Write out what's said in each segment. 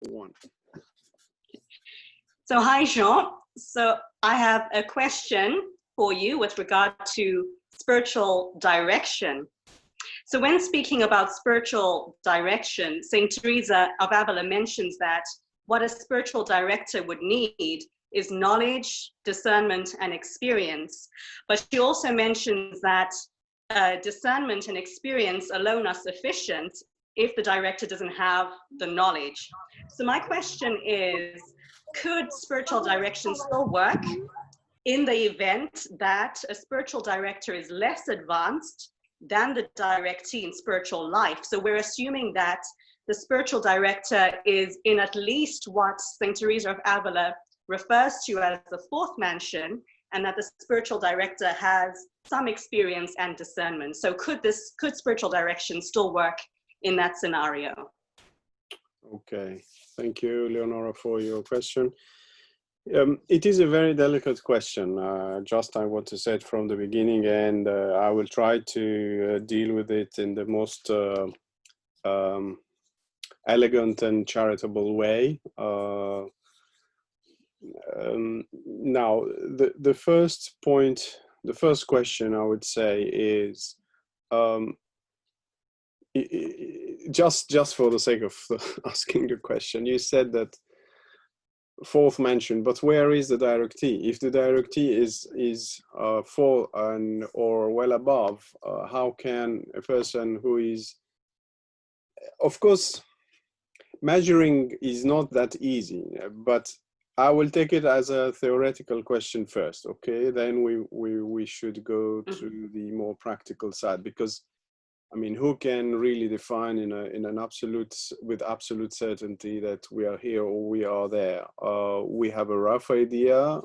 One. So hi, Jean. So I have a question for you with regard to spiritual direction. So when speaking about spiritual direction, Saint Teresa of Avila mentions that what a spiritual director would need is knowledge, discernment, and experience. But she also mentions that discernment and experience alone are sufficient if the director doesn't have the knowledge. So my question is, could spiritual direction still work in the event that a spiritual director is less advanced than the directee in spiritual life? So we're assuming that the spiritual director is in at least what Saint Teresa of Avila refers to as the fourth mansion, and that the spiritual director has some experience and discernment. So could spiritual direction still work in that scenario? Okay, thank you, Leonora, for your question. It is a very delicate question. I want to say it from the beginning, and I will try to deal with it in the most elegant and charitable way. Now, the first point, the first question I would say is, just for the sake of asking the question, you said that fourth mansion, but where is the directee? If the directee is four or well above, how can a person who is, of course, measuring is not that easy, but I will take it as a theoretical question first, okay? Then we should go to the more practical side, because I mean, who can really define with absolute certainty that we are here or we are there? We have a rough idea.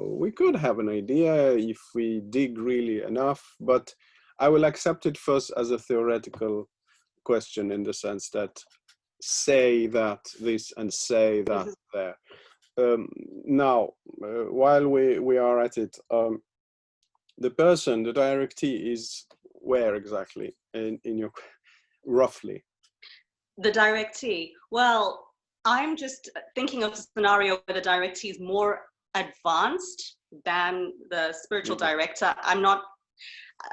We could have an idea if we dig really enough, but I will accept it first as a theoretical question, in the sense that say that this and say that there. Now, while we are at it, the person, the directee, is where exactly in your, roughly? The directee. Well, I'm just thinking of a scenario where the directee is more advanced than the spiritual director.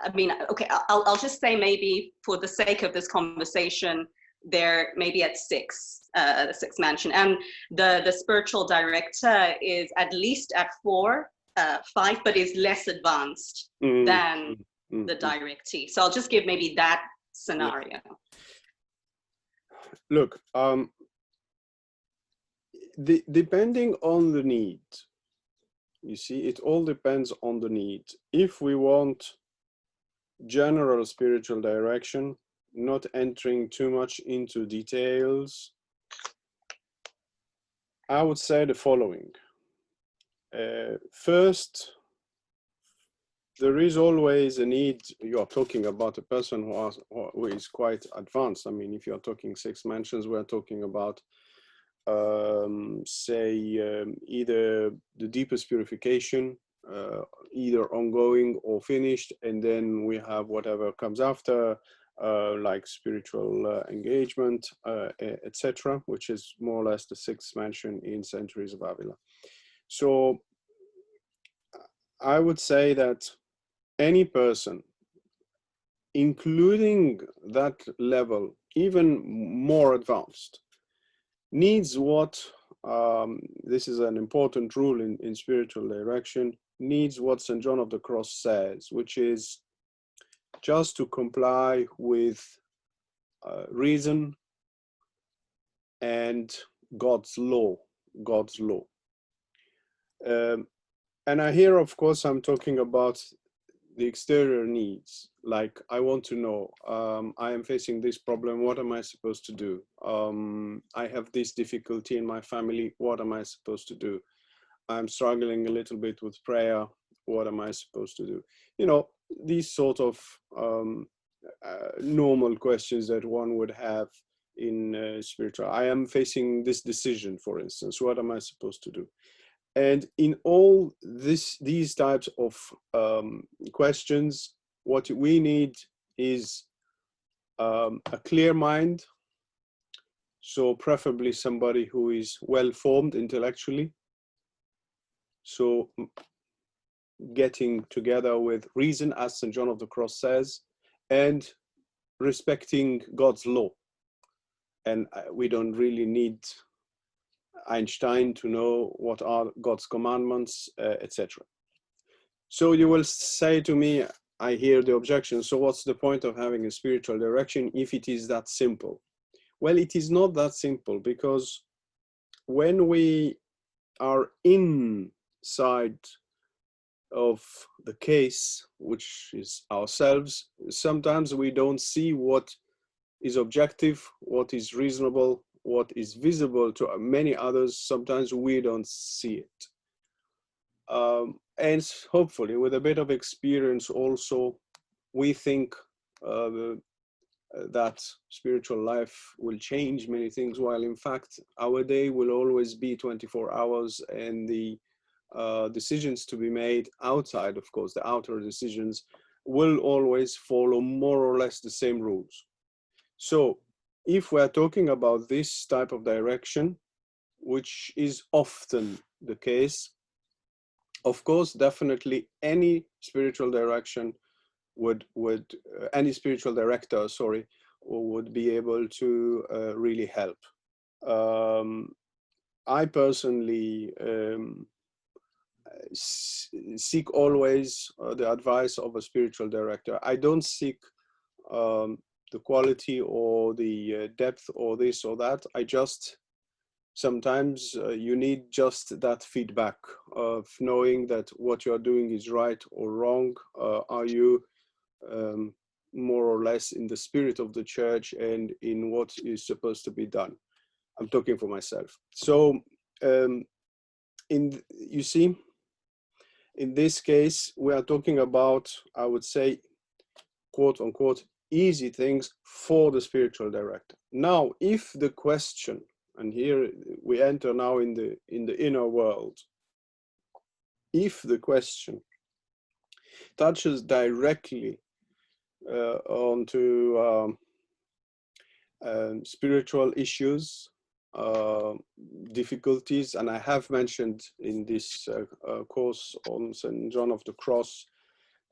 Okay, I'll just say, maybe for the sake of this conversation, they're maybe at the sixth mansion, and the spiritual director is at least at 4, 5, but is less advanced than the directee. So I'll just give maybe that scenario. Yeah. Look, depending on the need, you see, it all depends on the need. If we want general spiritual direction, not entering too much into details, I would say the following. First, there is always a need. You are talking about a person who is quite advanced. I mean, if you are talking 6 mansions, we're talking about, either the deepest purification, either ongoing or finished, and then we have whatever comes after, like spiritual engagement, etc., which is more or less the 6th mansion in Saint Teresa of Avila. So I would say that any person, including that level, even more advanced, needs what, this is an important rule in spiritual direction, needs what St. John of the Cross says, which is just to comply with reason and God's law. And here, of course, I'm talking about the exterior needs. Like, I want to know, I am facing this problem, what am I supposed to do? I have this difficulty in my family, what am I supposed to do? I'm struggling a little bit with prayer, what am I supposed to do? You know, these sort of normal questions that one would have in spiritual. I am facing this decision, for instance, what am I supposed to do? And in all these types of questions, what we need is a clear mind So preferably somebody who is well-formed intellectually. So getting together with reason, as St. John of the Cross says, and respecting God's law. And we don't really need Einstein to know what are God's commandments, etc. So you will say to me, I hear the objection, so what's the point of having a spiritual direction if it is that simple? Well, it is not that simple, because when we are inside of the case, which is ourselves, sometimes we don't see what is objective, what is reasonable, what is visible to many others. Sometimes we don't see it. And hopefully with a bit of experience also, we think that spiritual life will change many things, while in fact our day will always be 24 hours, and the decisions to be made outside, of course, the outer decisions, will always follow more or less the same rules. So if we're talking about this type of direction, which is often the case, of course, definitely any spiritual direction any spiritual director, sorry, would be able to really help. I personally seek always the advice of a spiritual director. I don't seek the quality or the depth or this or that. I just, sometimes you need just that feedback of knowing that what you're doing is right or wrong. Are you more or less in the spirit of the church and in what is supposed to be done? I'm talking for myself. So you see, in this case, we are talking about, I would say, quote unquote, easy things for the spiritual director. Now, if the question, and here we enter now in the inner world, if the question touches directly onto spiritual issues, difficulties, and I have mentioned in this course on St. John of the Cross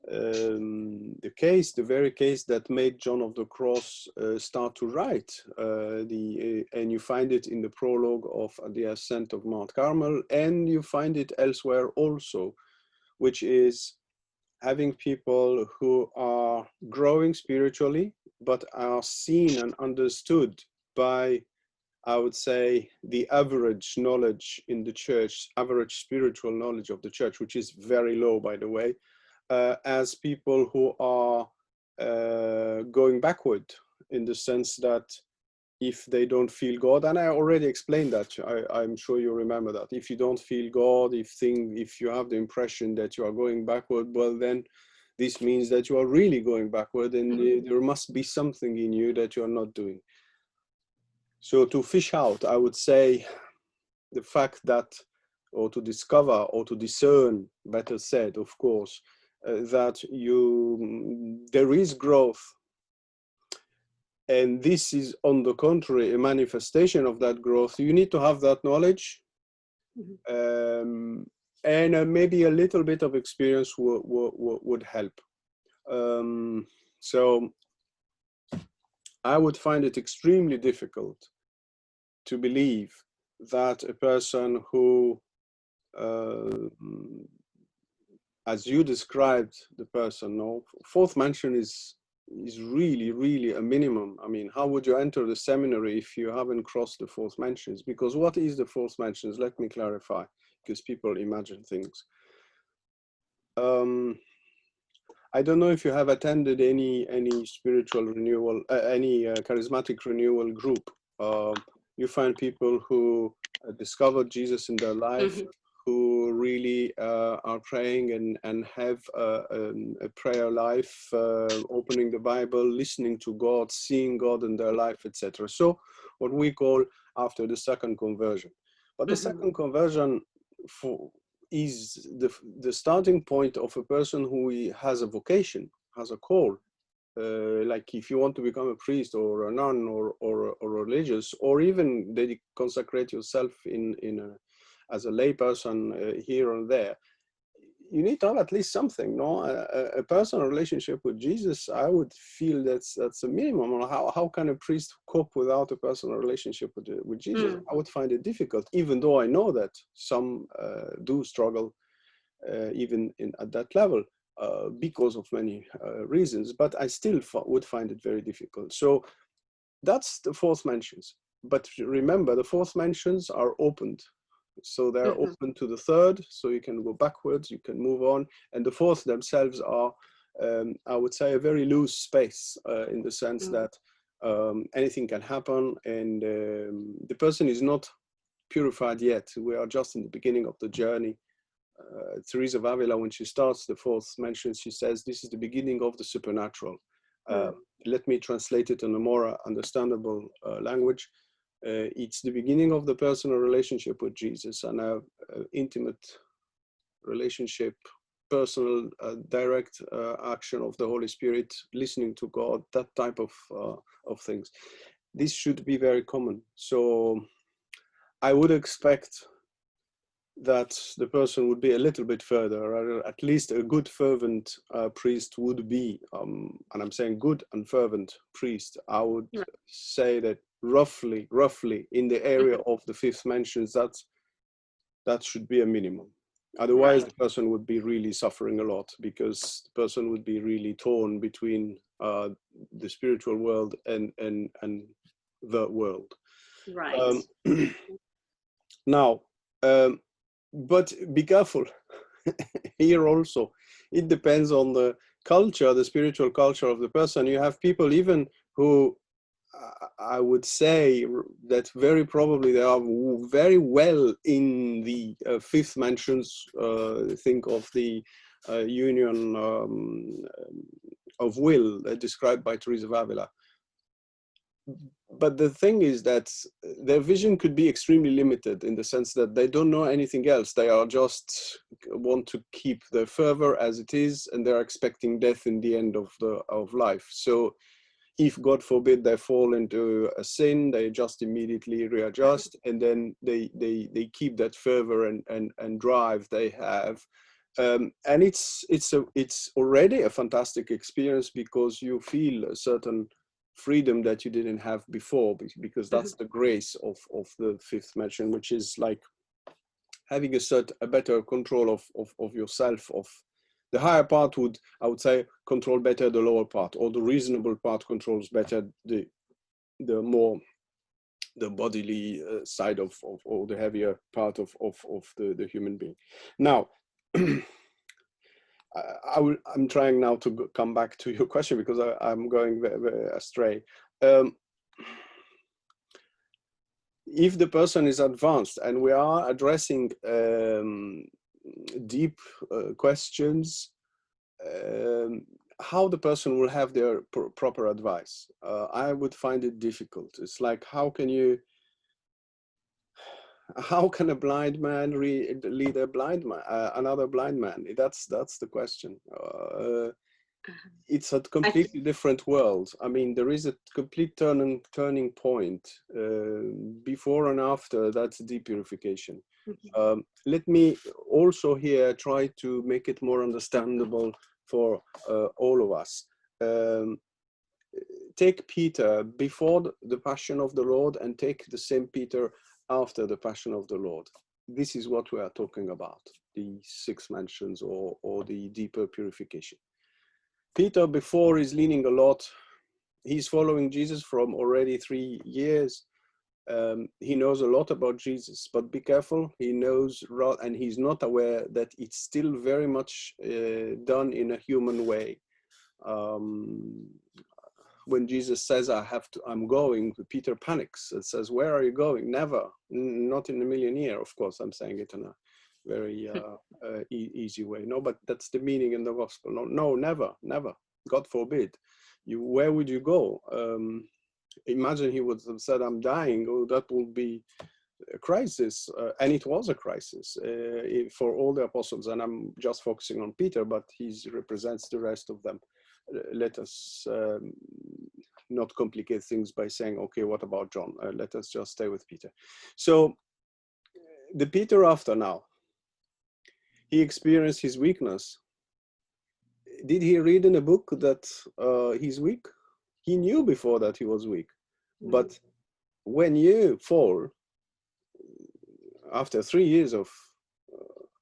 the very case that made John of the Cross start to write and you find it in the prologue of the Ascent of Mount Carmel, and you find it elsewhere also, which is having people who are growing spiritually but are seen and understood by, I would say, the average knowledge in the church, average spiritual knowledge of the church, which is very low, by the way, as people who are going backward, in the sense that if they don't feel God, and I already explained that, I'm sure you remember that, if you don't feel God, if you have the impression that you are going backward, well then this means that you are really going backward, and there must be something in you that you are not doing. So to fish out, I would say, the fact that, or to discover, or to discern, better said, of course, that there is growth, and this is on the contrary a manifestation of that growth. You need to have that knowledge, and maybe a little bit of experience would help. So I would find it extremely difficult to believe that a person who, as you described the person, no, fourth mention is really a minimum. I mean, how would you enter the seminary if you haven't crossed the fourth mentions? Because what is the fourth mentions? Let me clarify, because people imagine things. I don't know if you have attended any spiritual renewal, any charismatic renewal group. You find people who discovered Jesus in their life, who really are praying and have a prayer life, opening the Bible, listening to God, seeing God in their life, etc. So what we call after the second conversion. But the second conversion is the starting point of a person who has a vocation, has a call. like if you want to become a priest or a nun or religious, or even consecrate yourself as a lay person here and there, you need to have at least something, no? A personal relationship with Jesus, I would feel that's a minimum. How can a priest cope without a personal relationship with Jesus? I would find it difficult, even though I know that some do struggle even at that level because of many reasons, but I still would find it very difficult. So that's the fourth mentions. But remember, the fourth mentions are opened. So they're open to the third, so you can go backwards, you can move on. And the fourth themselves are, I would say, a very loose space in the sense that anything can happen, and the person is not purified yet. We are just in the beginning of the journey. Teresa of Avila, when she starts the fourth mention, she says, this is the beginning of the supernatural. Let me translate it in a more understandable language. It's the beginning of the personal relationship with Jesus, and an intimate relationship, personal, direct action of the Holy Spirit, listening to God, that type of things. This should be very common. So I would expect that the person would be a little bit further, or at least a good fervent priest would be, and I'm saying good and fervent priest, I would say that roughly in the area of the fifth mentions, that should be a minimum. Otherwise, the person would be really suffering a lot, because the person would be really torn between the spiritual world and the world. Right. Now, but be careful here also. It depends on the culture, the spiritual culture of the person. You have people even who I would say that very probably they are very well in the fifth mentions. Think of the union of will described by Teresa of Avila. But the thing is that their vision could be extremely limited, in the sense that they don't know anything else. They are just want to keep the fervor as it is, and they're expecting death in the end of life. So if, God forbid, they fall into a sin, they just immediately readjust, and then they keep that fervor and drive they have. And it's already a fantastic experience, because you feel a certain freedom that you didn't have before, because that's the grace of the fifth mention, which is like having a better control of yourself. Of the higher part would, I would say, control better the lower part, or the reasonable part controls better the bodily side of or the heavier part of the human being. Now, I'm trying now to come back to your question, because I'm going very astray. If the person is advanced and we are addressing deep questions, how the person will have their proper advice, I would find it difficult. It's like, how can a blind man lead a blind man, another blind man? That's the question. It's a completely different world. I mean, there is a complete turning point before and after. That's deep purification. Let me also here try to make it more understandable for all of us. Take Peter before the Passion of the Lord, and take the same Peter after the Passion of the Lord. This is what we are talking about, the six mentions, or the deeper purification. Peter before is leaning a lot. He's following Jesus from already 3 years. He knows a lot about Jesus, but be careful. He knows, and he's not aware that it's still very much done in a human way. When Jesus says, I'm going, Peter panics and says, where are you going? Never, not in a million years. Of course, I'm saying it in a very easy way. No, but that's the meaning in the gospel. No, never. God forbid. Where would you go? Imagine he would have said, I'm dying. Oh, that would be a crisis. And it was a crisis for all the apostles. And I'm just focusing on Peter, but he represents the rest of them. let us not complicate things by saying, okay, what about John? Let us just stay with Peter. So the Peter after now, he experienced his weakness. Did he read in a book that he's weak? He knew before that he was weak. But when you fall, after 3 years of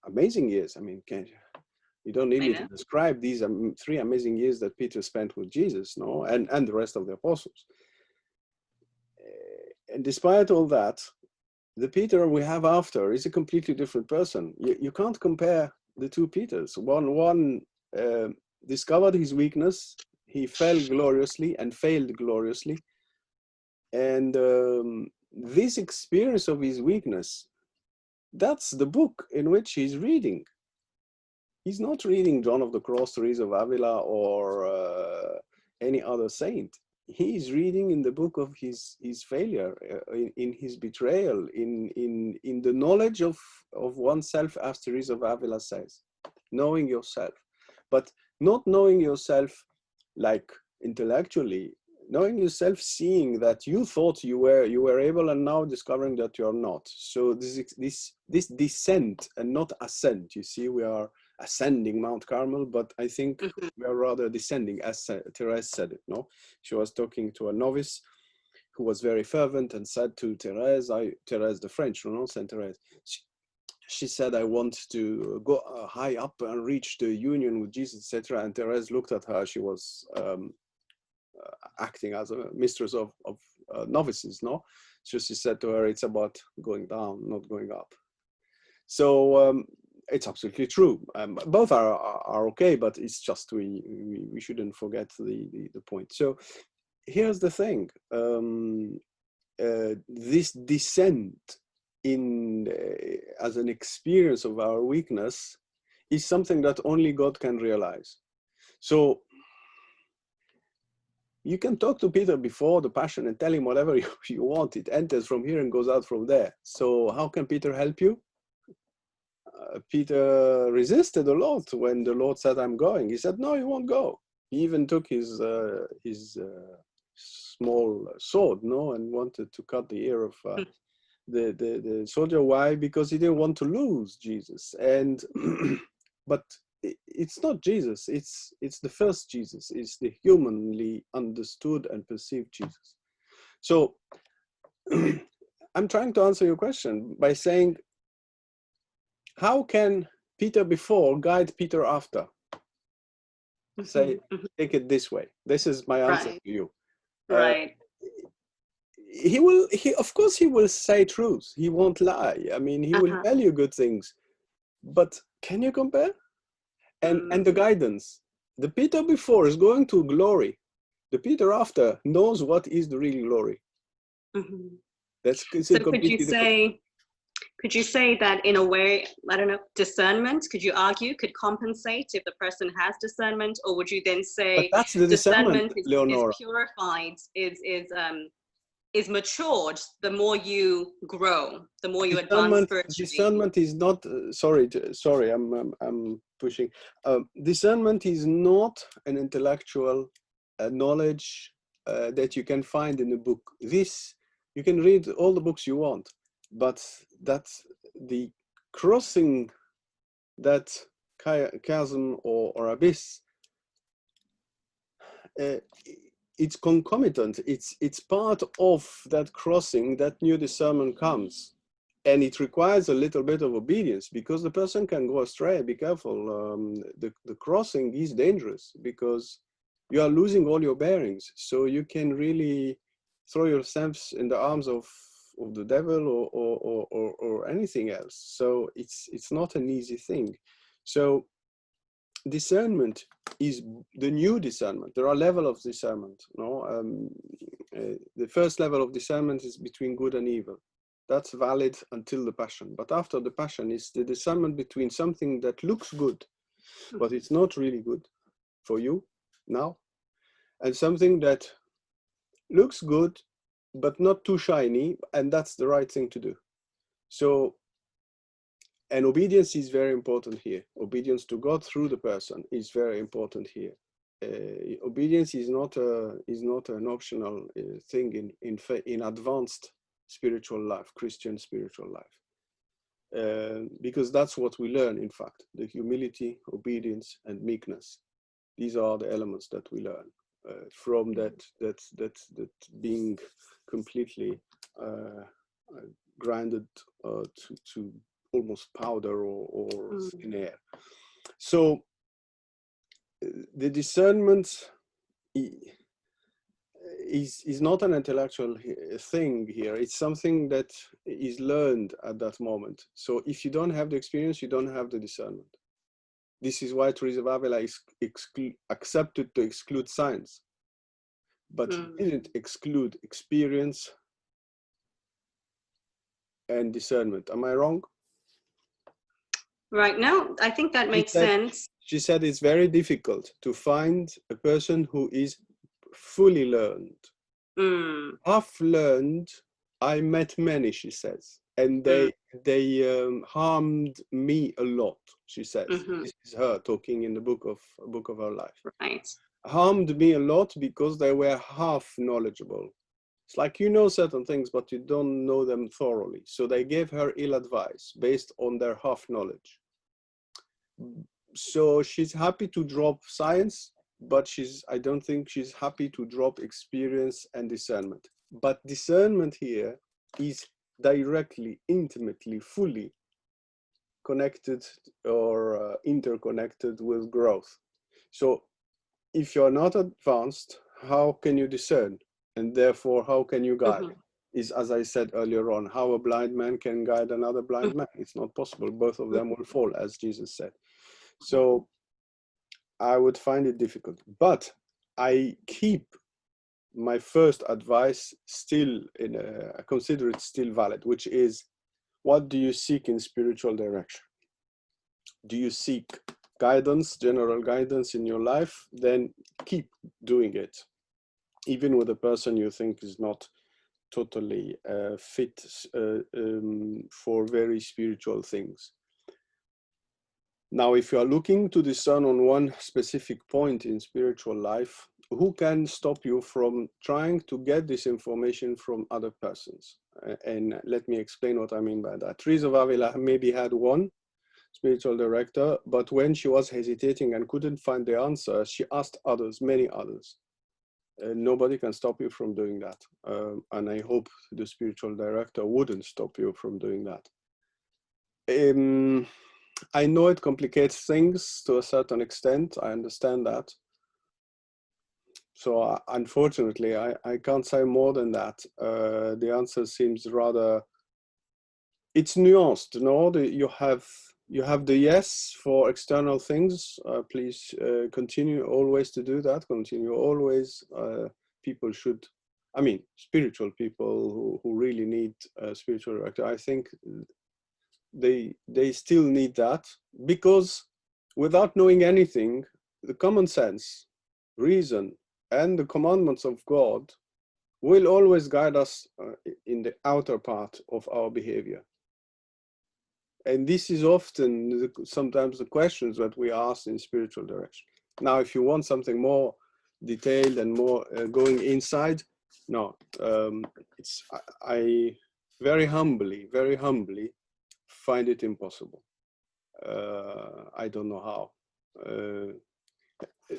amazing years, I mean, you don't need me to describe these 3 amazing years that Peter spent with Jesus, no, and the rest of the apostles. And despite all that, the Peter we have after is a completely different person. You can't compare the 2 Peters. One discovered his weakness, he fell gloriously and failed gloriously. And this experience of his weakness, that's the book in which he's reading. He's not reading John of the Cross, Teresa of Avila, or any other saint. He's reading in the book of his failure, in his betrayal, in the knowledge of oneself, as Teresa of Avila says, knowing yourself, but not knowing yourself like intellectually, knowing yourself, seeing that you thought you were able, and now discovering that you're not. So this descent and not ascent. You see, we are ascending Mount Carmel, but I think we are rather descending, as Therese said it. No, she was talking to a novice who was very fervent and said to Therese, Therese the French, no, Saint Therese. She said, I want to go high up and reach the union with Jesus, etc. And Therese looked at her. She was acting as a mistress of novices, no? So she said to her, it's about going down, not going up. So it's absolutely true. Both are okay, but it's just we shouldn't forget the point. So here's the thing. This descent in as an experience of our weakness is something that only God can realize. So you can talk to Peter before the Passion and tell him whatever you want. It enters from here and goes out from there. So how can Peter help you? Peter resisted a lot when the Lord said, I'm going. He said, no, you won't go. He even took his small sword, no, and wanted to cut the ear of the soldier. Why? Because he didn't want to lose Jesus. And but it's not Jesus, it's the first Jesus, it's the humanly understood and perceived Jesus. So I'm trying to answer your question by saying, how can Peter before guide Peter after? Say, take it this way. This is my answer to you. Right. Of course he will say truth. He won't lie. I mean, he will tell you good things. But can you compare? And the guidance. The Peter before is going to glory. The Peter after knows what is the real glory. That's so could you say that in a way, I don't know, discernment, could you argue, could compensate if the person has discernment? Or would you then say that's the discernment, is Leonora. Purified, is matured the more you grow, the more you advance spiritually? Discernment is not, sorry, I'm pushing. Discernment is not an intellectual knowledge that you can find in a book. This, you can read all the books you want, but that's the crossing that chasm or abyss. It's concomitant. It's part of that crossing that new discernment comes, and it requires a little bit of obedience, because the person can go astray. Be careful. The crossing is dangerous because you are losing all your bearings. So you can really throw yourselves in the arms of the devil or anything else. So it's not an easy thing. So discernment is the new discernment. There are levels of discernment. No, the first level of discernment is between good and evil. That's valid until the Passion. But after the Passion is the discernment between something that looks good, but it's not really good for you now, and something that looks good, but not too shiny, and that's the right thing to do. So, and obedience is very important here. Obedience to God through the person is very important here. obedience is not an optional thing in advanced spiritual life, Christian spiritual life, because that's what we learn. In fact, the humility, obedience, and meekness. These are the elements that we learn from that being completely grinded to almost powder or thin air. So the discernment is not an intellectual thing here. It's something that is learned at that moment. So if you don't have the experience, you don't have the discernment. This is why Teresa of Avila accepted to exclude science, but didn't exclude experience and discernment. Am I wrong? Right. No, I think that makes sense. She said it's very difficult to find a person who is fully learned. Half learned, I met many, she says, and they harmed me a lot, she says. This is her talking in the book of her life. Right. Harmed me a lot because they were half knowledgeable. It's like you know certain things, but you don't know them thoroughly. So they gave her ill advice based on their half knowledge. So she's happy to drop science, but I don't think she's happy to drop experience and discernment. But discernment here is directly, intimately, fully connected or interconnected with growth. So if you're not advanced, how can you discern? And therefore, how can you guide? Is, as I said earlier on, how a blind man can guide another blind man. It's not possible. Both of them will fall, as Jesus said. So I would find it difficult. But I keep my first advice still I consider it still valid, which is, what do you seek in spiritual direction? Do you seek guidance, general guidance in your life? Then keep doing it, even with a person you think is not totally fit for very spiritual things. Now, if you are looking to discern on one specific point in spiritual life, who can stop you from trying to get this information from other persons? And let me explain what I mean by that. Teresa of Avila maybe had one spiritual director, but when she was hesitating and couldn't find the answer, she asked others, many others. Nobody can stop you from doing that. And I hope the spiritual director wouldn't stop you from doing that. I know it complicates things to a certain extent. I understand that. So unfortunately, I can't say more than that. The answer seems rather, it's nuanced. No, you have the yes for external things. Please continue always to do that. Continue always. People should, I mean, spiritual people who really need a spiritual director, I think they still need that, because without knowing anything, the common sense, reason, and the commandments of God will always guide us in the outer part of our behavior. And this is often sometimes the questions that we ask in spiritual direction. Now, if you want something more detailed and more going inside, no, I very humbly find it impossible. I don't know how.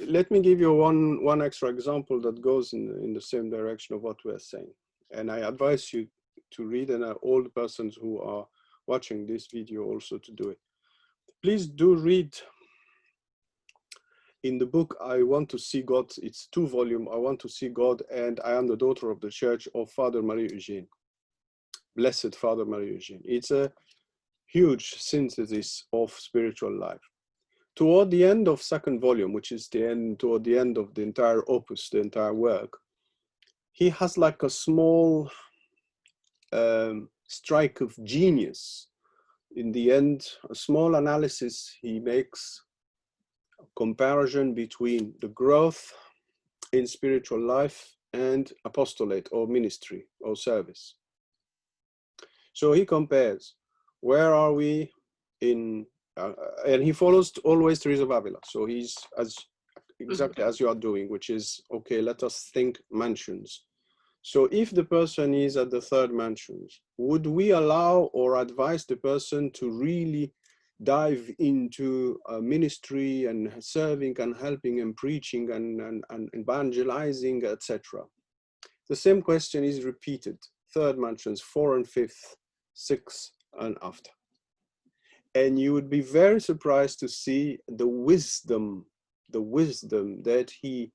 Let me give you one extra example that goes in the same direction of what we are saying. And I advise you to read, and all the persons who are watching this video also to do it. Please do read in the book, I Want to See God. It's 2-volume, I Want to See God, and I Am the Daughter of the Church, of Father Marie-Eugène. Blessed Father Marie-Eugène. It's a huge synthesis of spiritual life. Toward the end of 2nd volume, which is toward the end of the entire opus, the entire work, he has like a small strike of genius. In the end, a small analysis he makes, a comparison between the growth in spiritual life and apostolate or ministry or service. So he compares, where are we in, and he follows always Teresa of Avila. So he's, as exactly as you are doing, which is, okay, let us think mansions. So if the person is at the third mansions, would we allow or advise the person to really dive into ministry and serving and helping and preaching and evangelizing, etc.? The same question is repeated, third mansions, 4 and 5th, 6 and after. And you would be very surprised to see the wisdom that he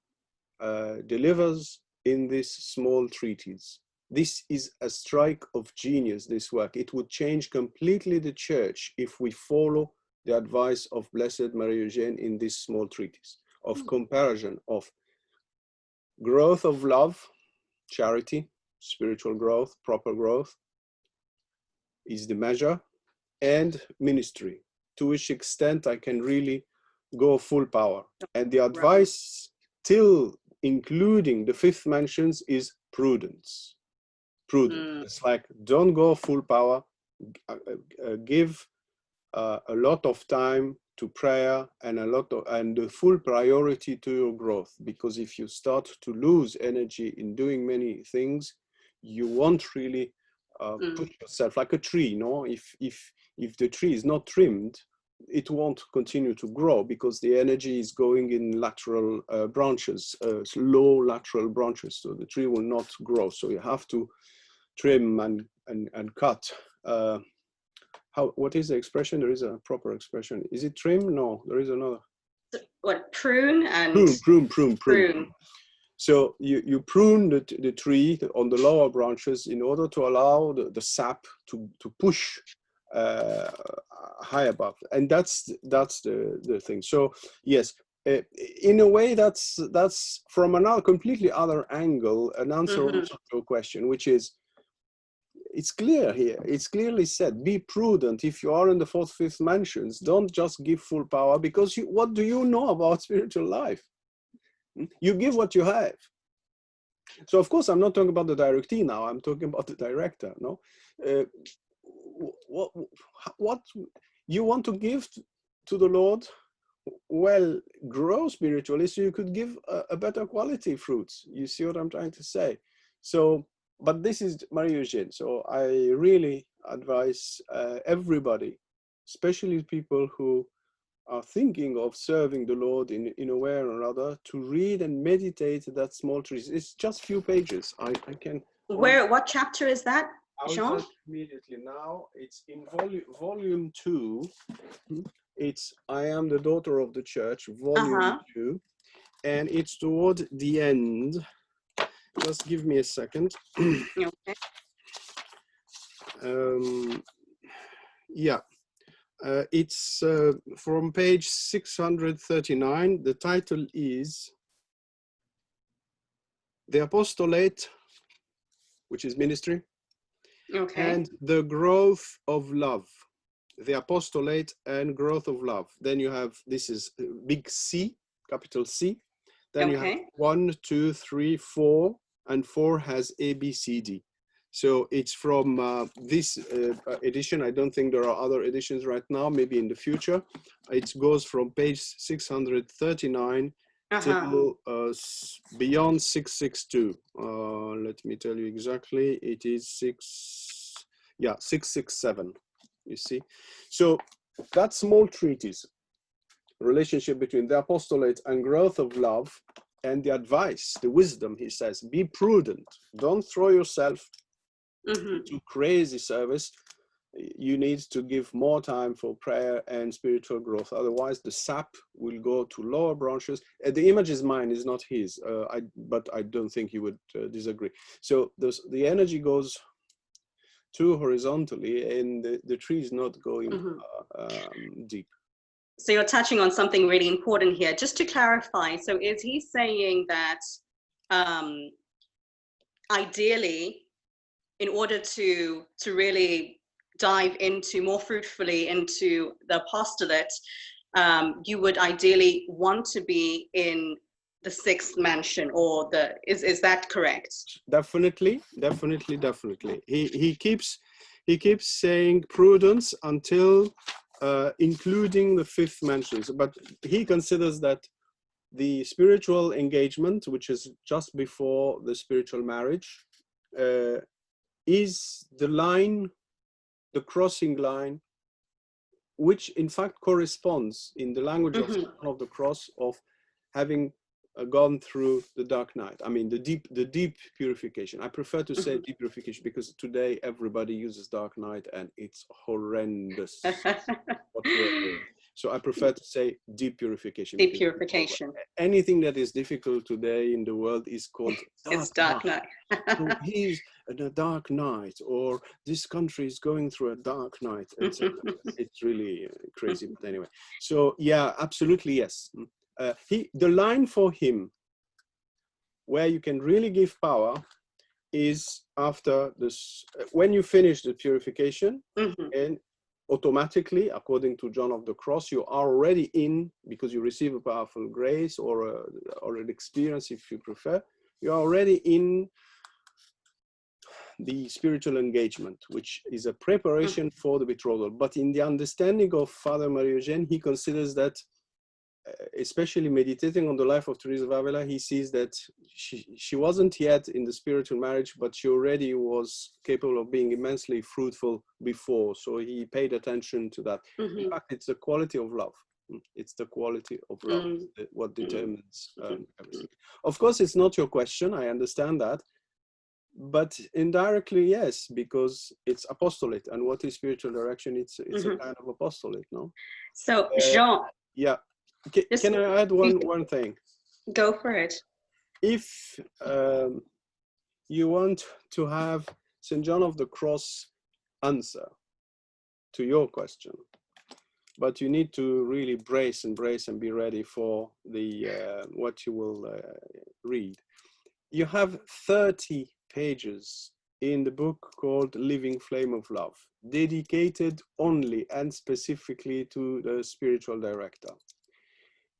delivers in this small treatise. This is a strike of genius, this work. It would change completely the church if we follow the advice of Blessed Marie Eugène in this small treatise of comparison of growth of love, charity, spiritual growth, proper growth is the measure, and ministry, to which extent I can really go full power. And the advice till including the 5th mentions is prudence. It's like, don't go full power, give a lot of time to prayer and the full priority to your growth, because if you start to lose energy in doing many things, you won't really push yourself like a tree. No, if the tree is not trimmed, it won't continue to grow because the energy is going in lateral branches, low lateral branches, so the tree will not grow. So you have to trim and cut. What is the expression? There is a proper expression. Is it trim? No, there is another. What, prune and prune. So you prune the tree on the lower branches in order to allow the sap to push high above, and that's the thing. So yes, in a way that's from another completely other angle an answer also to your question, which is, it's clear here, it's clearly said, be prudent. If you are in the 4th, 5th mansions, don't just give full power, because what do you know about spiritual life? You give what you have. So of course I'm not talking about the directee now, I'm talking about the director. No, what you want to give to the Lord, well, grow spiritually so you could give a better quality fruits. You see what I'm trying to say? So, but this is Marie Eugène. So I really advise everybody, especially people who are thinking of serving the Lord in a way or another, to read and meditate that small treatise. It's just few pages. I can. What chapter is that, Jean? Immediately now. It's in volume 2. It's I Am the Daughter of the Church, volume 2, and it's toward the end. Just give me a second. Okay. Yeah. It's from page 639. The title is The Apostolate, which is ministry, and the growth of love. The apostolate and growth of love. Then you have, this is big C, capital C. Then you have 1, 2, 3, 4, and 4 has A, B, C, D. So it's from this edition. I don't think there are other editions right now, maybe in the future. It goes from page 639 till beyond 662. Let me tell you exactly. It is 667, you see. So that small treatise, relationship between the apostolate and growth of love, and the advice, the wisdom, he says, be prudent. Don't throw yourself to crazy service. You need to give more time for prayer and spiritual growth. Otherwise, the sap will go to lower branches. The image is mine, is not his, but I don't think he would disagree. So the energy goes too horizontally, and the tree is not going deep. So you're touching on something really important here. Just to clarify, so is he saying that ideally, in order to really dive into more fruitfully into the apostolate, you would ideally want to be in the 6th mansion, or is that correct? Definitely. He keeps saying prudence until including the 5th mansions, but he considers that the spiritual engagement, which is just before the spiritual marriage, is the line, the crossing line, which in fact corresponds in the language of John of the Cross of having gone through the dark night. I mean, the deep purification. I prefer to say deep purification because today everybody uses dark night and it's horrendous. So I prefer to say deep purification. Deep purification. Anything that is difficult today in the world is called dark night. So he's in a dark night, or this country is going through a dark night. It's really crazy, but anyway. So yeah, absolutely yes. The line for him, where you can really give power, is after this, when you finish the purification, and automatically, according to John of the Cross, you are already in, because you receive a powerful grace or an experience, if you prefer, you are already in the spiritual engagement, which is a preparation for the betrothal. But in the understanding of Father Marie-Eugène, he considers that, especially meditating on the life of Teresa of Avila, he sees that she wasn't yet in the spiritual marriage, but she already was capable of being immensely fruitful before. So he paid attention to that. In fact, it's the quality of love. It's the quality of love what determines everything. Of course, it's not your question. I understand that. But indirectly, yes, because it's apostolate. And what is spiritual direction? It's a kind of apostolate, no? So, Jean. Yeah. Can I add one thing? Go for it. If you want to have St. John of the Cross answer to your question, but you need to really brace and be ready for the what you will read. You have 30 pages in the book called Living Flame of Love, dedicated only and specifically to the spiritual director.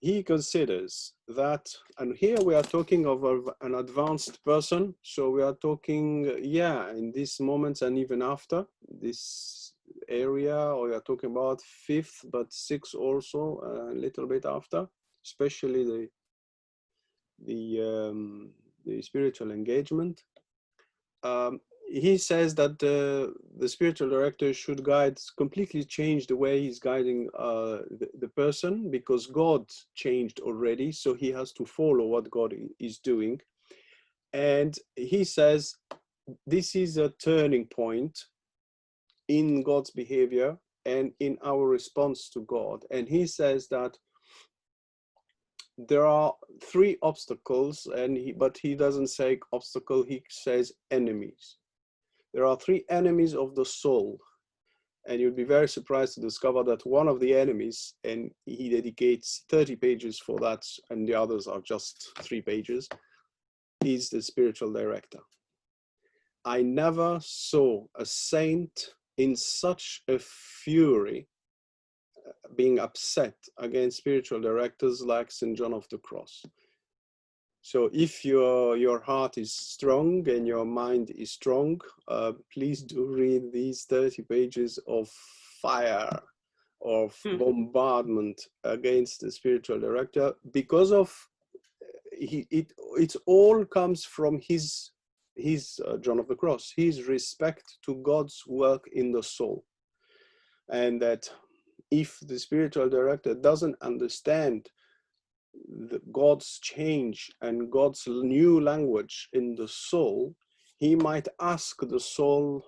He considers that, and here we are talking of an advanced person, so we are talking, in these moments and even after this area, or we are talking about 5th, but 6th also, a little bit after, especially the spiritual engagement. He says that the spiritual director should completely change the way he's guiding the person, because God changed already, so he has to follow what God is doing. And he says this is a turning point in God's behavior and in our response to God. And he says that there are 3 obstacles, but he doesn't say obstacle, he says enemies. There are 3 enemies of the soul, and you'd be very surprised to discover that one of the enemies, and he dedicates 30 pages for that, and the others are just 3 pages, is the spiritual director. I never saw a saint in such a fury, being upset against spiritual directors like St. John of the Cross. So if your heart is strong and your mind is strong, please do read these 30 pages of fire, of bombardment against the spiritual director, because of it all comes from his John of the Cross, his respect to God's work in the soul. And that if the spiritual director doesn't understand God's change and God's new language in the soul, he might ask the soul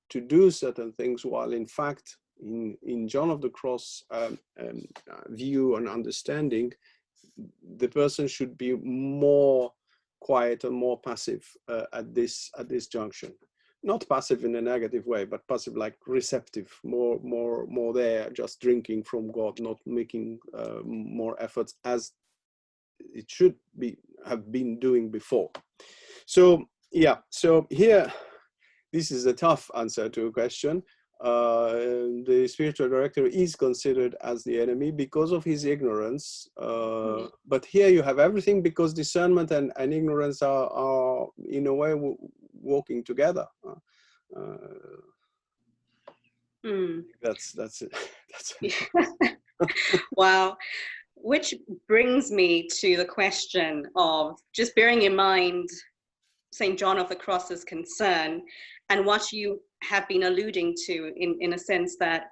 to do certain things, while in fact, in John of the Cross view and understanding, the person should be more quiet and more passive at this junction. Not passive in a negative way, but passive like receptive, more there, just drinking from God, not making more efforts as it should have been doing before. So yeah, so here, this is a tough answer to a question. The spiritual director is considered as the enemy because of his ignorance, but here you have everything, because discernment and ignorance are in a way walking together. That's it. Wow. Which brings me to the question of just bearing in mind St. John of the Cross's concern and what you have been alluding to in a sense that,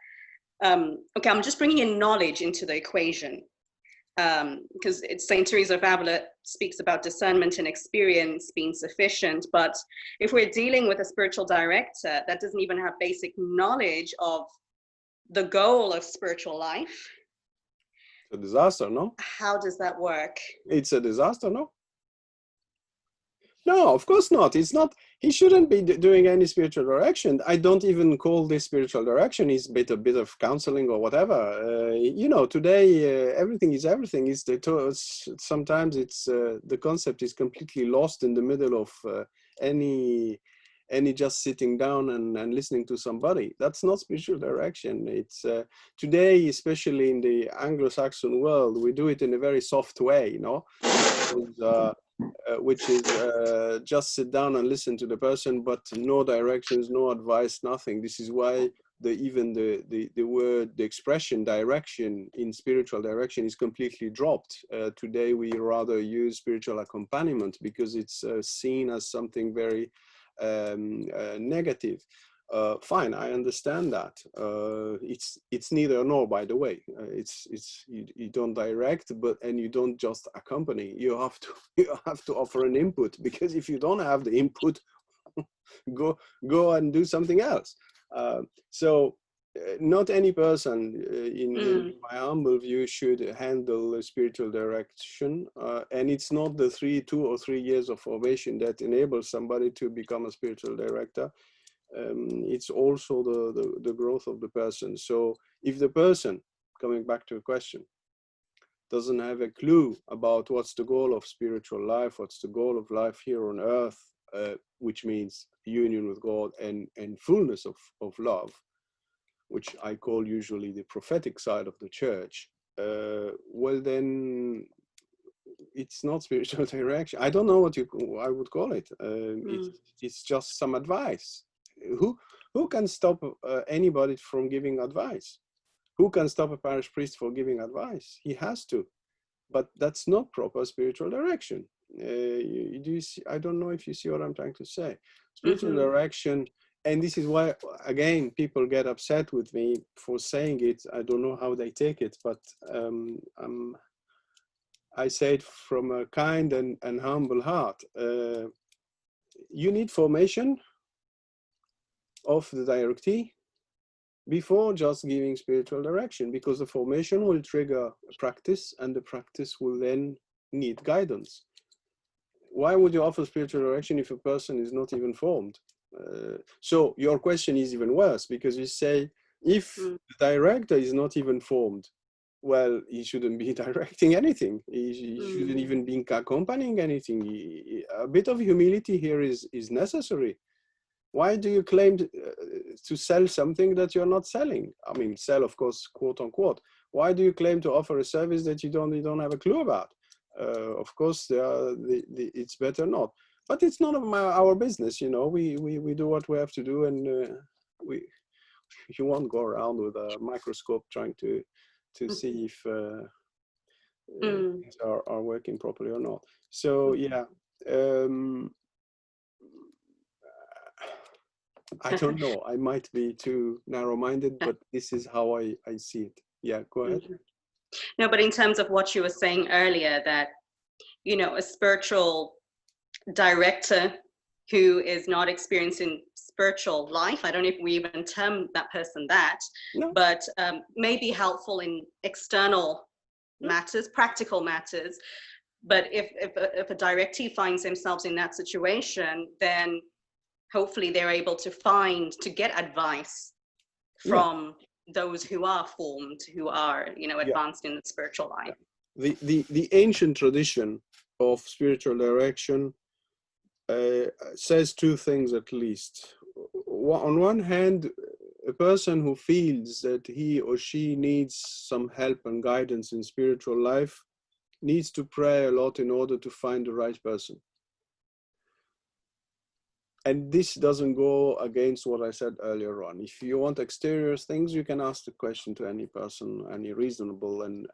okay, I'm just bringing in knowledge into the equation. Because St. Teresa of Avila speaks about discernment and experience being sufficient, but if we're dealing with a spiritual director that doesn't even have basic knowledge of the goal of spiritual life, it's a disaster, no? how does that work? It's a disaster, no? No, of course not. It's not. He shouldn't be doing any spiritual direction. I don't even call this spiritual direction. It's a bit of counseling or whatever. You know, today everything is everything. Sometimes it's the concept is completely lost in the middle of any just sitting down and listening to somebody. That's not spiritual direction. It's today, especially in the Anglo-Saxon world, we do it in a very soft way, you know. Which is just sit down and listen to the person, but no directions, no advice, nothing. This is why even the word, the expression direction in spiritual direction is completely dropped. Today we rather use spiritual accompaniment because it's seen as something very negative. Fine, I understand that. It's neither nor, by the way. You don't direct, and you don't just accompany. You have to offer an input, because if you don't have the input, go and do something else. So not any person, in my humble view, should handle spiritual direction, and it's not the 2 or 3 years of formation that enables somebody to become a spiritual director. It's also the growth of the person. So if the person, coming back to a question, doesn't have a clue about what's the goal of spiritual life, what's the goal of life here on earth, which means union with God and fullness of love, which I call usually the prophetic side of the church, well then it's not spiritual direction. I don't know what I would call it. It's just some advice. Who can stop anybody from giving advice? Who can stop a parish priest for giving advice? He has to, but that's not proper spiritual direction. I don't know if you see what I'm trying to say. Spiritual direction, and this is why, again, people get upset with me for saying it. I don't know how they take it, but I say it from a kind and humble heart. You need formation of the directee before just giving spiritual direction, because the formation will trigger practice, and the practice will then need guidance. Why would you offer spiritual direction if a person is not even formed? So your question is even worse, because you say, if the director is not even formed, well, he shouldn't be directing anything. He shouldn't even be accompanying anything. A bit of humility here is necessary. Why do you claim to sell something that you're not selling? I mean, sell, of course, quote unquote. Why do you claim to offer a service that you don't have a clue about? Of course, it's better not. But it's none of our business, you know. We do what we have to do, and you won't go around with a microscope trying to see if things are working properly or not. So yeah. I don't know. I might be too narrow-minded, but this is how I see it. Yeah, go ahead. No, but in terms of what you were saying earlier, that, you know, a spiritual director who is not experiencing spiritual life, I don't know if we even term that person that, but may be helpful in external matters, practical matters. But if a directee finds themselves in that situation, then hopefully they're able to get advice from those who are formed, who are, you know, advanced in the spiritual life. The ancient tradition of spiritual direction says two things at least. On one hand, a person who feels that he or she needs some help and guidance in spiritual life needs to pray a lot in order to find the right person. And this doesn't go against what I said earlier on. If you want exterior things, you can ask the question to any person, any reasonable and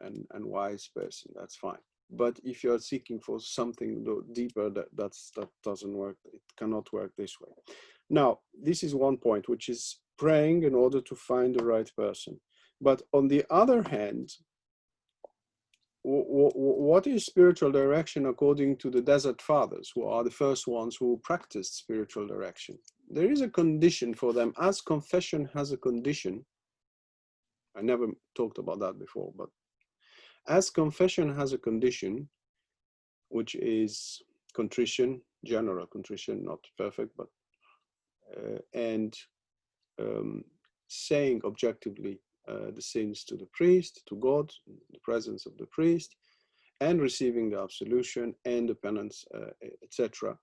wise person, that's fine. But if you're seeking for something deeper, that doesn't work. It cannot work this way. Now, this is one point, which is praying in order to find the right person. But on the other hand, what is spiritual direction according to the Desert Fathers, who are the first ones who practiced spiritual direction? There is a condition for them, as confession has a condition. I never talked about that before, but as confession has a condition, which is contrition, general contrition, not perfect, but and saying objectively the sins to the priest, to God, in the presence of the priest, and receiving the absolution and the penance, etc.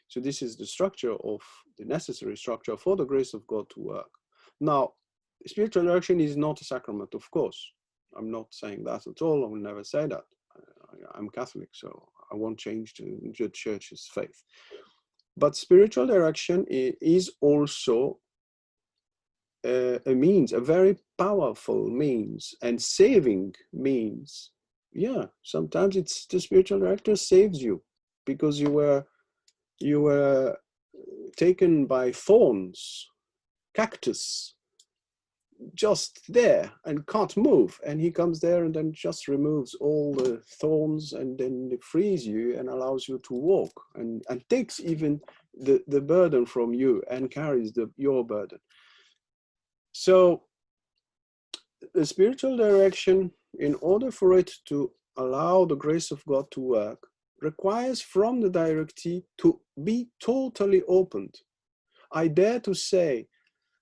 So this is the structure of the necessary structure for the grace of God to work. Now, spiritual direction is not a sacrament, of course. I'm not saying that at all. I will never say that. I'm Catholic, so I won't change the church's faith. But spiritual direction is also a means, a very powerful means, and saving means. Yeah, sometimes it's the spiritual director saves you because you were taken by thorns, cactus, just there and can't move, and he comes there and then just removes all the thorns and then frees you and allows you to walk and takes even the burden from you and carries your burden. So the spiritual direction, in order for it to allow the grace of God to work, requires from the directee to be totally opened. I dare to say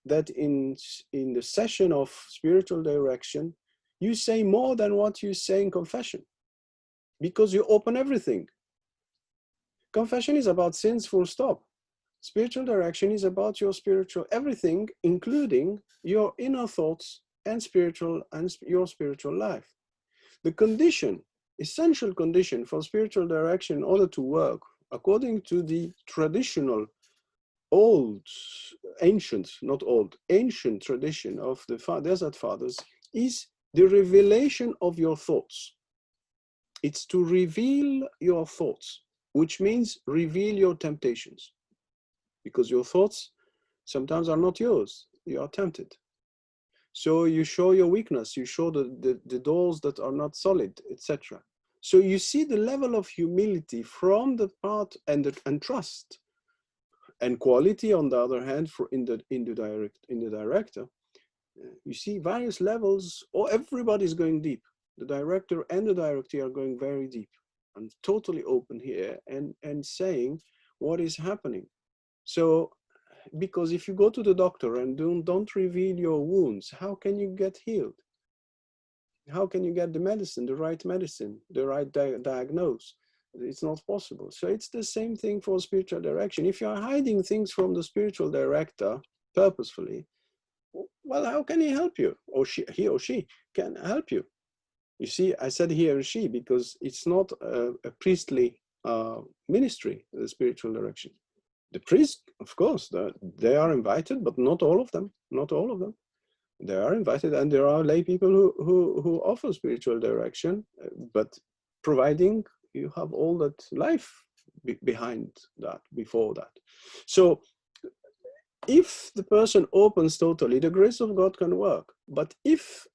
that in the session of spiritual direction, you say more than what you say in confession, because you open everything. Confession is about sins, full stop. Spiritual direction is about your spiritual everything, including your inner thoughts and your spiritual life. The condition, essential condition for spiritual direction in order to work, according to the traditional ancient tradition of the Desert Fathers, is the revelation of your thoughts. It's to reveal your thoughts, which means reveal your temptations. Because your thoughts sometimes are not yours, you are tempted. So you show your weakness, you show the doors that are not solid, etc. So you see the level of humility from the part and trust and quality, on the other hand, in the director. You see various levels, or everybody's going deep. The director and the directee are going very deep and totally open here and saying what is happening. So, because if you go to the doctor and don't reveal your wounds, how can you get healed? How can you get the medicine, the right diagnose? It's not possible. So it's the same thing for spiritual direction. If you're hiding things from the spiritual director purposefully, well, how can he help you? Or he or she can help you. You see, I said he or she because it's not a priestly ministry, the spiritual direction. The priests, of course, they are invited, but not all of them. Not all of them. They are invited, and there are lay people who offer spiritual direction, but providing you have all that life behind that, before that. So if the person opens totally, the grace of God can work. But if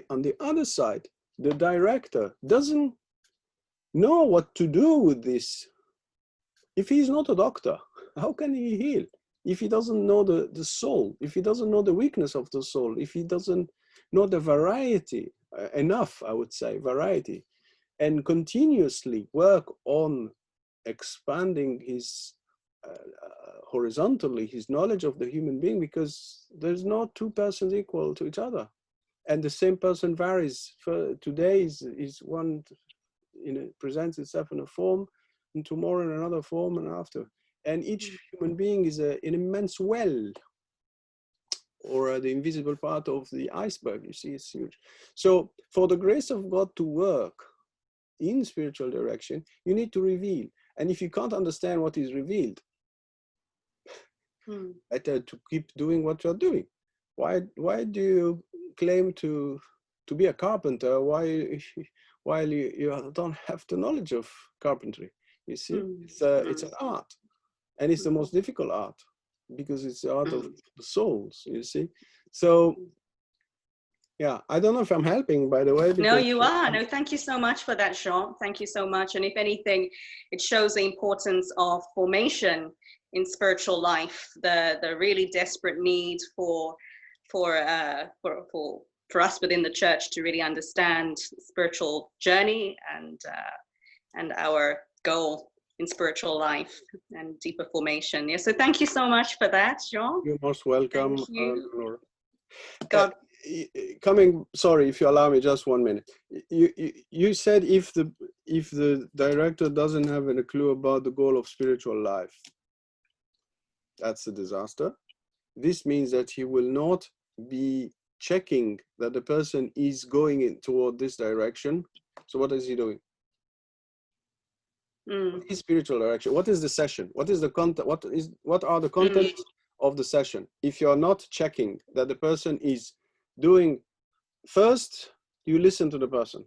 on the other side, the director doesn't know what to do with this, if he's not a doctor, how can he heal? If he doesn't know the soul, if he doesn't know the weakness of the soul, if he doesn't know the variety, enough, I would say, variety, and continuously work on expanding his horizontally his knowledge of the human being, because there's not two persons equal to each other, and the same person varies. For today is one, presents itself in a form, and tomorrow in another form, and after. And each human being is an immense well, or the invisible part of the iceberg. You see, it's huge. So for the grace of God to work in spiritual direction, you need to reveal. And if you can't understand what is revealed, Better to keep doing what you're doing. Why do you claim to be a carpenter while you don't have the knowledge of carpentry? You see, it's an art, and it's the most difficult art because it's the art of the souls. You see, so yeah, I don't know if I'm helping, by the way. No, you are. No, thank you so much for that, Jean. Thank you so much. And if anything, it shows the importance of formation in spiritual life, the really desperate need for us within the church to really understand spiritual journey and our goal in spiritual life and deeper formation. Yeah. So thank you so much for that, Jean. You're most welcome. Thank you. Leonora. God. Sorry, if you allow me just 1 minute. You said if the director doesn't have any clue about the goal of spiritual life, that's a disaster. This means that he will not be checking that the person is going toward this direction. So what is he doing? What is spiritual direction? What is the session? What is the content? What are the contents of the session? If you're not checking that the person is doing, first you listen to the person,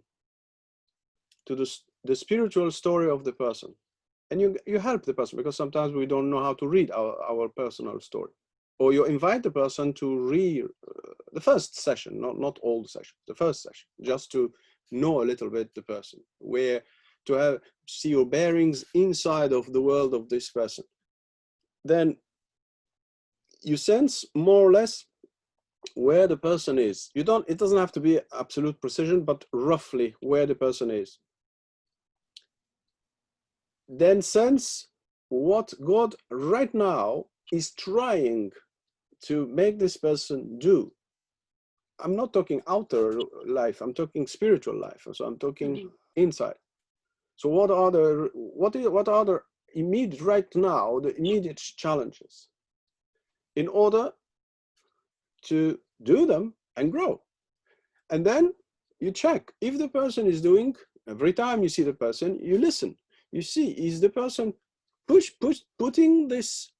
to the spiritual story of the person, and you help the person, because sometimes we don't know how to read our personal story, or you invite the person to read the first session, not all the sessions, the first session, just to know a little bit the person, where to see your bearings inside of the world of this person. Then you sense more or less where the person is. It doesn't have to be absolute precision, but roughly where the person is. Then sense what God right now is trying to make this person do. I'm not talking outer life, I'm talking spiritual life. So I'm talking inside. So what are the immediate right now, the immediate challenges, in order to do them and grow? And then you check if the person is doing. Every time you see the person, you listen. You see, is the person putting this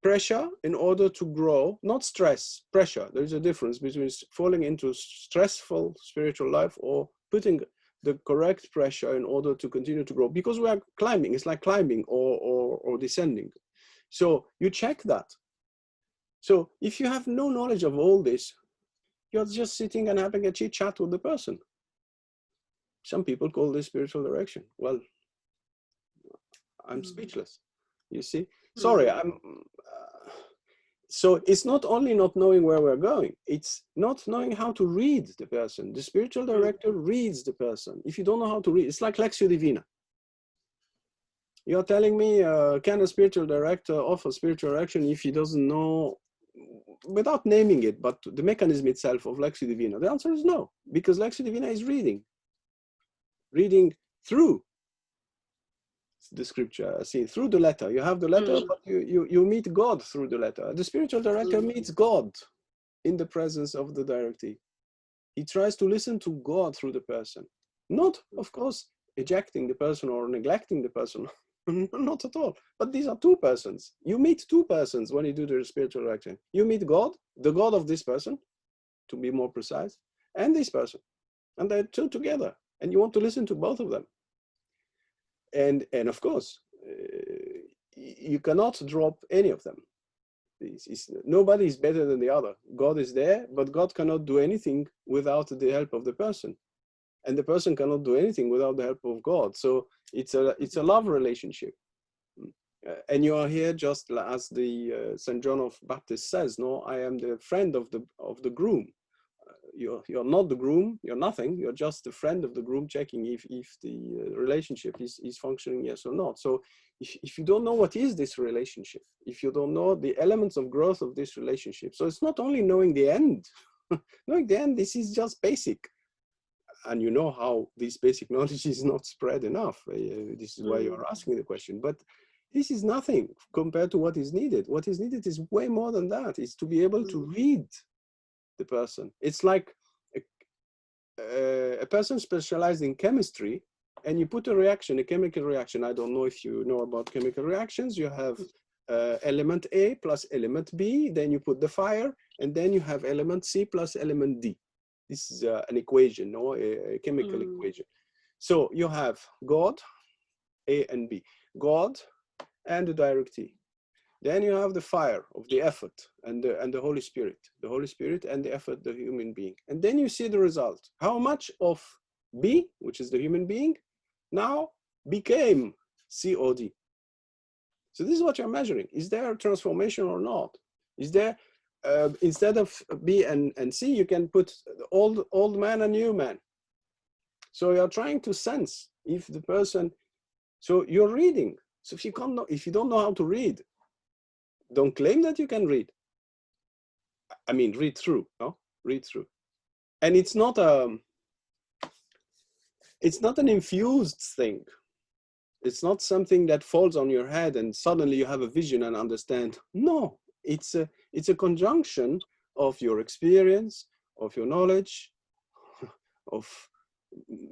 pressure in order to grow, not stress, pressure. There's a difference between falling into stressful spiritual life or putting the correct pressure in order to continue to grow, because we are climbing. It's like climbing or descending. So you check that. So if you have no knowledge of all this, you're just sitting and having a chit chat with the person. Some people call this spiritual direction. Well, I'm speechless. You see? Sorry, so it's not only not knowing where we're going, it's not knowing how to read the person. The spiritual director reads the person. If you don't know how to read, it's like Lectio Divina. You're telling me, can a spiritual director offer spiritual direction if he doesn't know, without naming it, but the mechanism itself of Lectio Divina? The answer is no, because Lectio Divina is reading through the scripture, through the letter. You have the letter, but you meet God through the letter. The spiritual director meets God in the presence of the directee. He tries to listen to God through the person, not, of course, ejecting the person or neglecting the person. Not at all. But these are two persons. You meet two persons when you do the spiritual direction. You meet God, the God of this person, to be more precise, and this person, and they're two together, and you want to listen to both of them. And of course, you cannot drop any of them. Nobody is better than the other. God is there, but God cannot do anything without the help of the person, and the person cannot do anything without the help of God. So it's a love relationship, and you are here just as the Saint John of Baptist says. No, I am the friend of the groom. You're not the groom, you're nothing, you're just a friend of the groom, checking if the relationship is functioning, yes or not. So if you don't know what is this relationship, if you don't know the elements of growth of this relationship, so it's not only knowing the end. Knowing the end, this is just basic, and you know how this basic knowledge is not spread enough. This is why you're asking the question, but this is nothing compared to what is needed. What is needed is way more than that. It's to be able to read the person. It's like a person specialized in chemistry, and you put a reaction, a chemical reaction. I don't know if you know about chemical reactions. You have element A plus element B, then you put the fire, and then you have element C plus element D. This is an equation, no, a chemical equation. So you have God, A and B, God and the direct T. Then you have the fire of the effort and the Holy Spirit and the effort, the human being. And then you see the result. How much of B, which is the human being, now became COD. So this is what you're measuring. Is there a transformation or not? Is there, instead of B and C, you can put old man and new man. So you're trying to sense if the person, so you're reading. So if you don't know how to read, don't claim that you can read. I mean, read through, no? Read through. And it's not an infused thing. It's not something that falls on your head and suddenly you have a vision and understand. No, it's a conjunction of your experience, of your knowledge, of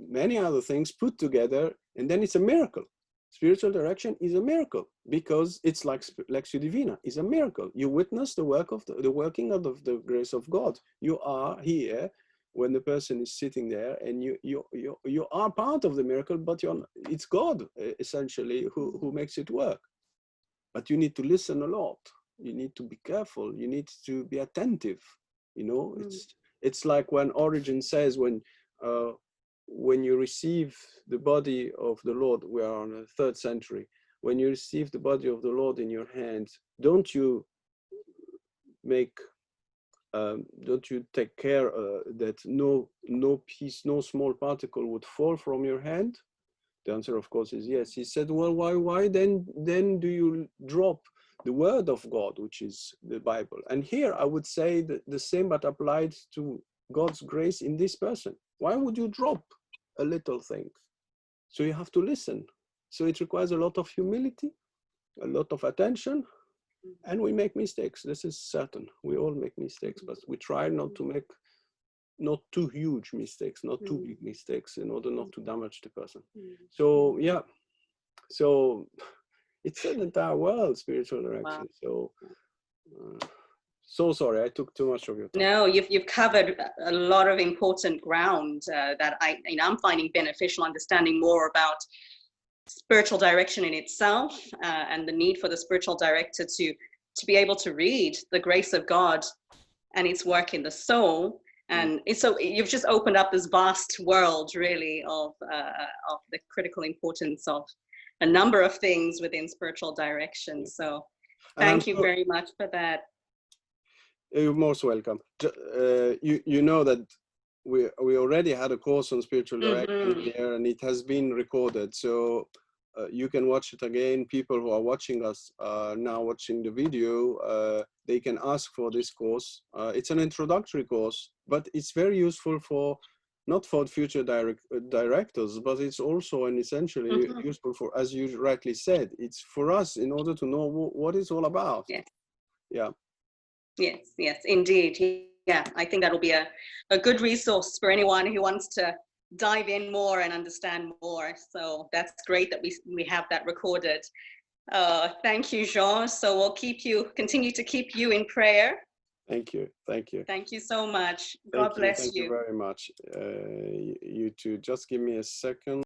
many other things put together, and then it's a miracle. Spiritual direction is a miracle because it's like Lectio Divina is a miracle. You witness the working of the grace of God. You are here when the person is sitting there, and you are part of the miracle, but it's God essentially who makes it work. But you need to listen a lot. You need to be careful. You need to be attentive. You know, it's like when Origen says, when you receive the body of the Lord, we are on the 3rd century, when you receive the body of the Lord in your hands, don't you take care that no piece, no small particle would fall from your hand? The answer, of course, is yes. He said, well, why then do you drop the word of God, which is the Bible? And here I would say that the same, but applied to God's grace in this person. Why would you drop a little thing? So you have to listen. So it requires a lot of humility, a lot of attention, and we make mistakes. This is certain. We all make mistakes, but we try not to make not too huge mistakes, not too big mistakes, in order not to damage the person. So yeah, so it's an entire world, spiritual direction. Wow. So sorry, I took too much of your time. No, you've covered a lot of important ground that I'm finding beneficial, understanding more about spiritual direction in itself and the need for the spiritual director to be able to read the grace of God and its work in the soul. And so you've just opened up this vast world, really, of the critical importance of a number of things within spiritual direction. So thank you very much for that. You're most welcome. You know that we already had a course on spiritual direction here, and it has been recorded. So you can watch it again. People who are watching us now watching the video, they can ask for this course. It's an introductory course, but it's very useful not for future directors, but it's also and essentially useful for, as you rightly said, it's for us in order to know what it's all about. Yes. Yeah. Yes, indeed. Yeah, I think that'll be a good resource for anyone who wants to dive in more and understand more. So that's great that we have that recorded. Thank you, Jean. So we'll continue to keep you in prayer. Thank you. Thank you. Thank you so much. God bless you. Thank you very much. You too. Just give me a second.